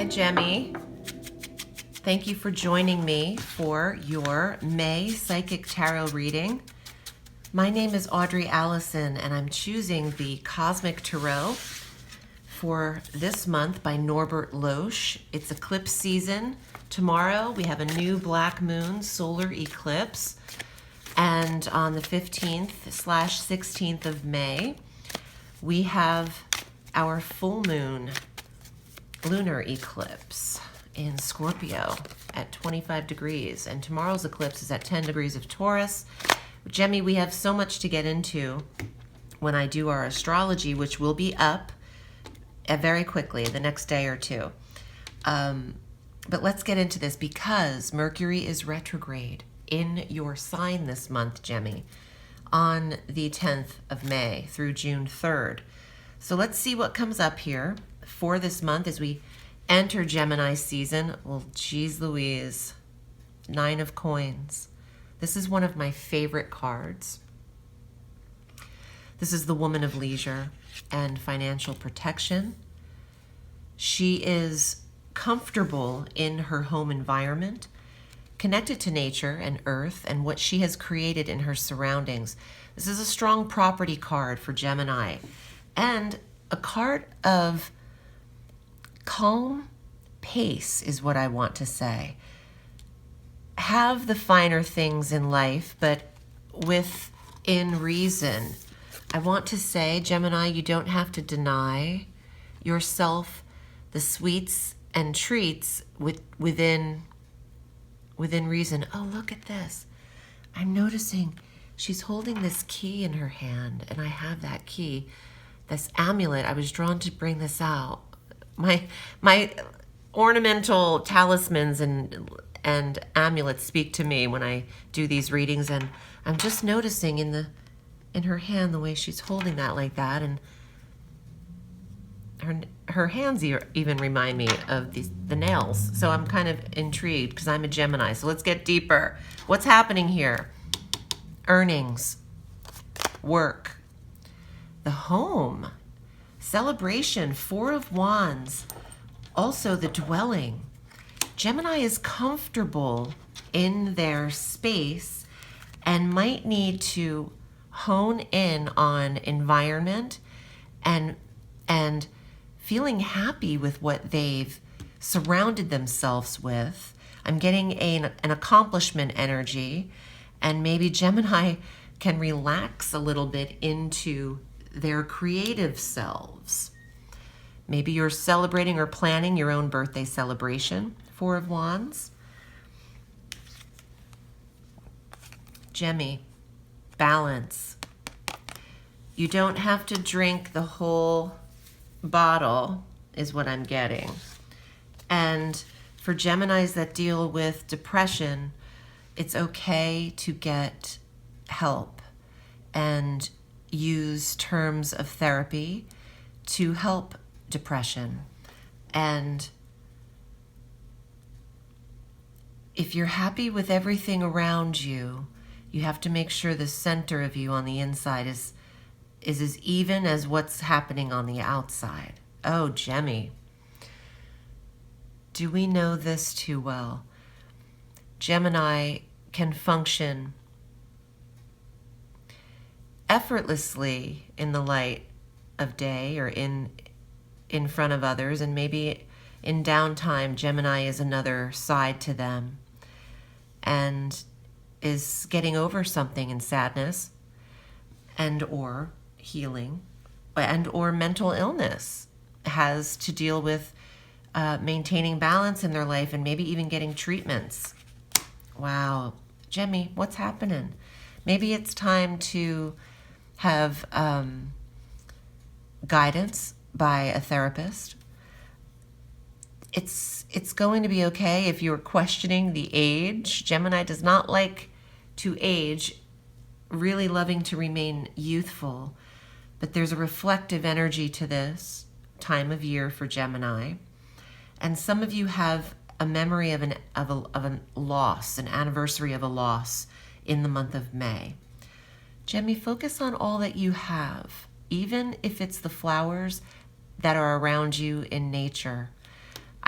Gemmy. Thank you for joining me for your May Psychic Tarot reading. My name is Audrey Alison, and I'm choosing the Cosmic Tarot for this month by Norbert Loesch. It's eclipse season. Tomorrow we have a new black moon solar eclipse, and on the 15th/16th of May, we have our full moon lunar eclipse in Scorpio at 25 degrees, and tomorrow's eclipse is at 10 degrees of Taurus. Gemmy, we have so much to get into when I do our astrology, which will be up very quickly, the next day or two. But let's get into this because Mercury is retrograde in your sign this month, Gemmy, on the 10th of May through June 3rd. So let's see what comes up here for this month as we enter Gemini season. Well, geez Louise, 9 of Coins. This is one of my favorite cards. This is the woman of leisure and financial protection. She is comfortable in her home environment, connected to nature and earth and what she has created in her surroundings. This is a strong property card for Gemini and a card of calm pace is what I want to say. Have the finer things in life, but within reason. I want to say, Gemini, you don't have to deny yourself the sweets and treats within reason. Oh, look at this. I'm noticing she's holding this key in her hand, and I have that key, this amulet. I was drawn to bring this out. My ornamental talismans and amulets speak to me when I do these readings, and I'm just noticing in her hand the way she's holding that like that, and her hands even remind me of the nails. So I'm kind of intrigued because I'm a Gemini. So let's get deeper. What's happening here? Earnings, work, the home, celebration, 4 of Wands, also the dwelling. Gemini is comfortable in their space and might need to hone in on environment and feeling happy with what they've surrounded themselves with. I'm getting an accomplishment energy, and maybe Gemini can relax a little bit into their creative selves. Maybe you're celebrating or planning your own birthday celebration, 4 of Wands. Gemmy, balance. You don't have to drink the whole bottle, is what I'm getting. And for Geminis that deal with depression, it's okay to get help and use terms of therapy to help depression. And if you're happy with everything around you, you have to make sure the center of you on the inside is as even as what's happening on the outside. Oh, Gemmy, do we know this too well? Gemini can function effortlessly in the light of day or in front of others, and maybe in downtime, Gemini is another side to them and is getting over something in sadness and or healing and or mental illness, has to deal with maintaining balance in their life and maybe even getting treatments. Wow. Gemmy, what's happening? Maybe it's time to have guidance by a therapist. It's going to be okay if you're questioning the age. Gemini does not like to age, really loving to remain youthful, but there's a reflective energy to this time of year for Gemini. And some of you have a memory of a loss, an anniversary of a loss in the month of May. Gemmy, focus on all that you have, even if it's the flowers that are around you in nature.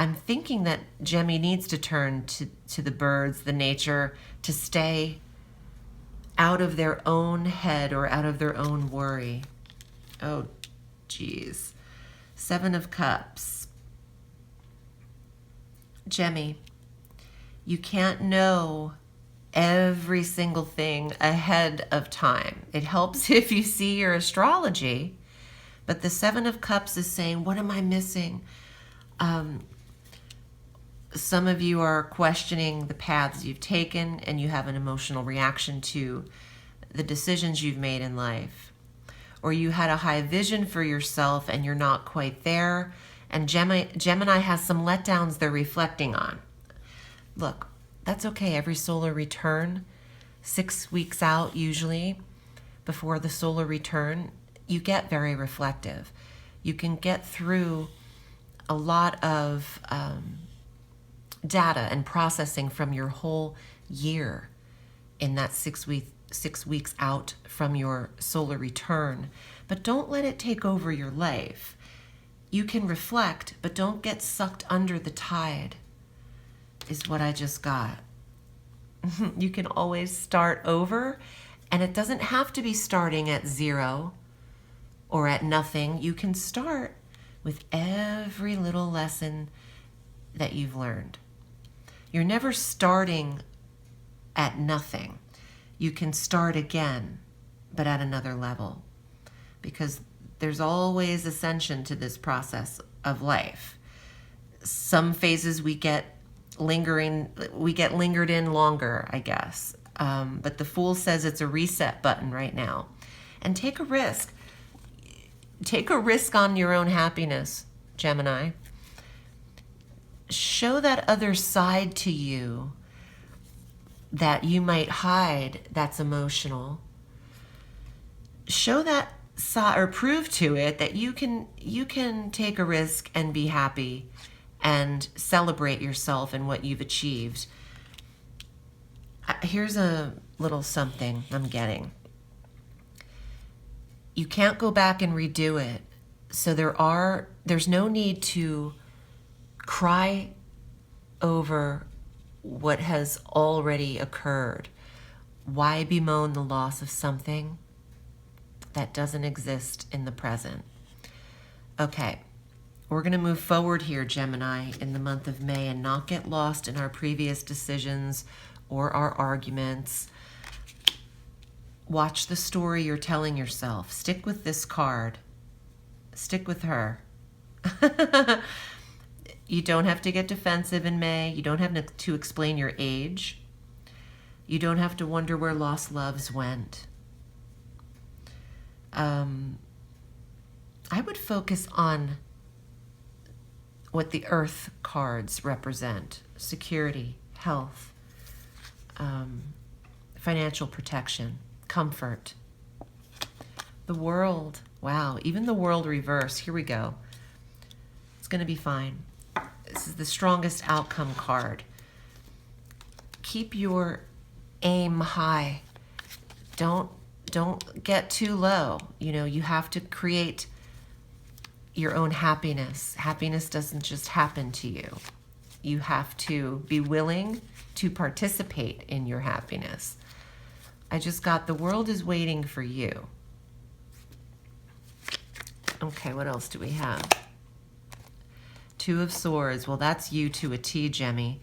I'm thinking that Gemini needs to turn to the birds, the nature, to stay out of their own head or out of their own worry. Oh, geez. 7 of Cups. Gemini, you can't know every single thing ahead of time. It helps if you see your astrology, but the 7 of Cups is saying, what am I missing? Some of you are questioning the paths you've taken, and you have an emotional reaction to the decisions you've made in life. Or you had a high vision for yourself and you're not quite there, and Gemini has some letdowns they're reflecting on. Look, that's okay. Every solar return, 6 weeks out usually, before the solar return, you get very reflective. You can get through a lot of data and processing from your whole year in that 6 weeks out from your solar return. But don't let it take over your life. You can reflect, but don't get sucked under the tide, is what I just got. You can always start over, and it doesn't have to be starting at 0 or at nothing. You can start with every little lesson that you've learned. You're never starting at nothing. You can start again, but at another level, because there's always ascension to this process of life. Some phases we get lingered in longer, I guess. But the Fool says it's a reset button right now. And take a risk. Take a risk on your own happiness, Gemini. Show that other side to you that you might hide that's emotional. Show that side, or prove to it that you can take a risk and be happy and celebrate yourself and what you've achieved. Here's a little something I'm getting. You can't go back and redo it. So there's no need to cry over what has already occurred. Why bemoan the loss of something that doesn't exist in the present? Okay, we're going to move forward here, Gemini, in the month of May, and not get lost in our previous decisions or our arguments. Watch the story you're telling yourself. Stick with this card. Stick with her. You don't have to get defensive in May. You don't have to explain your age. You don't have to wonder where lost loves went. I would focus on what the Earth cards represent: security, health, financial protection, comfort. The World. Wow, even the World reverse. Here we go. It's going to be fine. This is the strongest outcome card. Keep your aim high. Don't get too low. You have to create your own happiness. Happiness doesn't just happen to you. You have to be willing to participate in your happiness. I just got the world is waiting for you. Okay, what else do we have? 2 of Swords. Well, that's you to a T, Gemmy.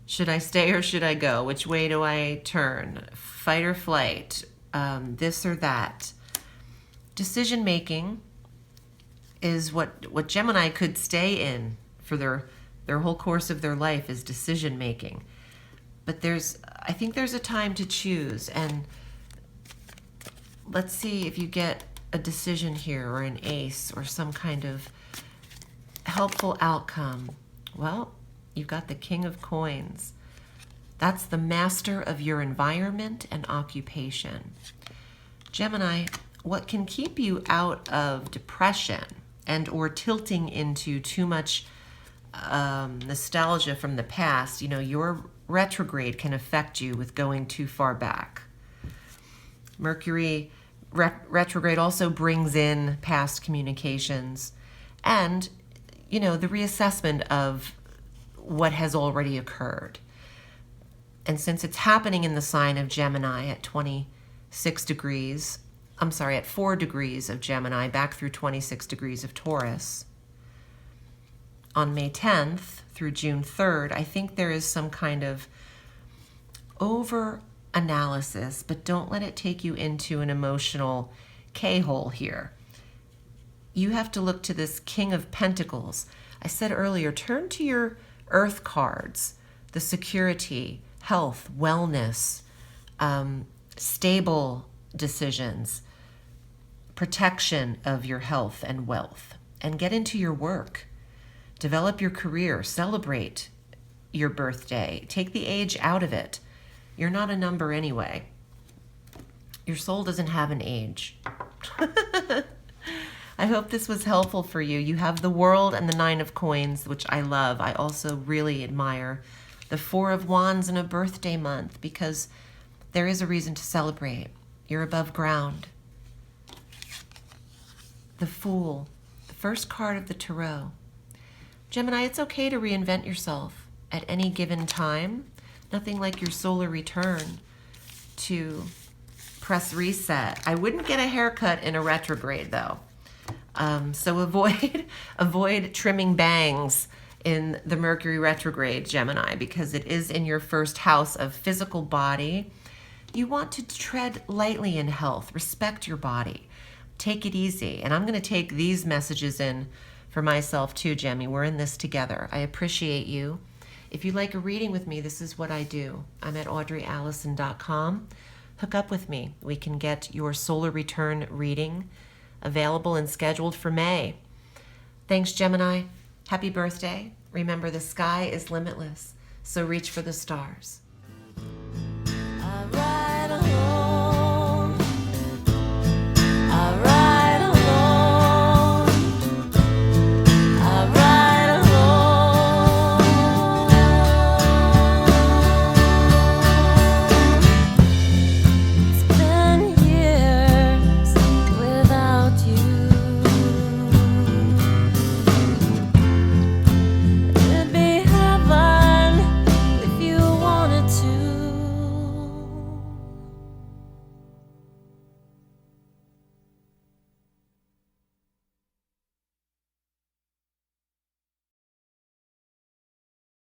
Should I stay or should I go? Which way do I turn? Fight or flight? This or that? Decision making is what Gemini could stay in for their whole course of their life, is decision making. But I think there's a time to choose, and let's see if you get a decision here, or an ace, or some kind of helpful outcome. Well, you've got the King of Coins. That's the master of your environment and occupation. Gemini, what can keep you out of depression and or tilting into too much nostalgia from the past? Your retrograde can affect you with going too far back. Mercury retrograde also brings in past communications, and the reassessment of what has already occurred. And since it's happening in the sign of Gemini at 26 degrees, at 4 degrees of Gemini back through 26 degrees of Taurus, on May 10th through June 3rd, I think there is some kind of over-analysis, but don't let it take you into an emotional K-hole here. You have to look to this King of Pentacles. I said earlier, turn to your Earth cards, the security, health, wellness, stable decisions, protection of your health and wealth, and get into your work. Develop your career, celebrate your birthday, take the age out of it. You're not a number anyway. Your soul doesn't have an age. I hope this was helpful for you. You have the World and the Nine of Coins, which I love. I also really admire the Four of Wands in a birthday month because there is a reason to celebrate. You're above ground. The Fool, the first card of the Tarot. Gemini, it's okay to reinvent yourself at any given time. Nothing like your solar return to press reset. I wouldn't get a haircut in a retrograde though. So avoid trimming bangs in the Mercury retrograde, Gemini, because it is in your first house of physical body. You want to tread lightly in health, respect your body, take it easy. And I'm going to take these messages in for myself too, Gemmy. We're in this together. I appreciate you. If you'd like a reading with me, this is what I do. I'm at audreyalison.com. Hook up with me. We can get your solar return reading available and scheduled for May. Thanks, Gemini. Happy birthday. Remember, the sky is limitless, so reach for the stars.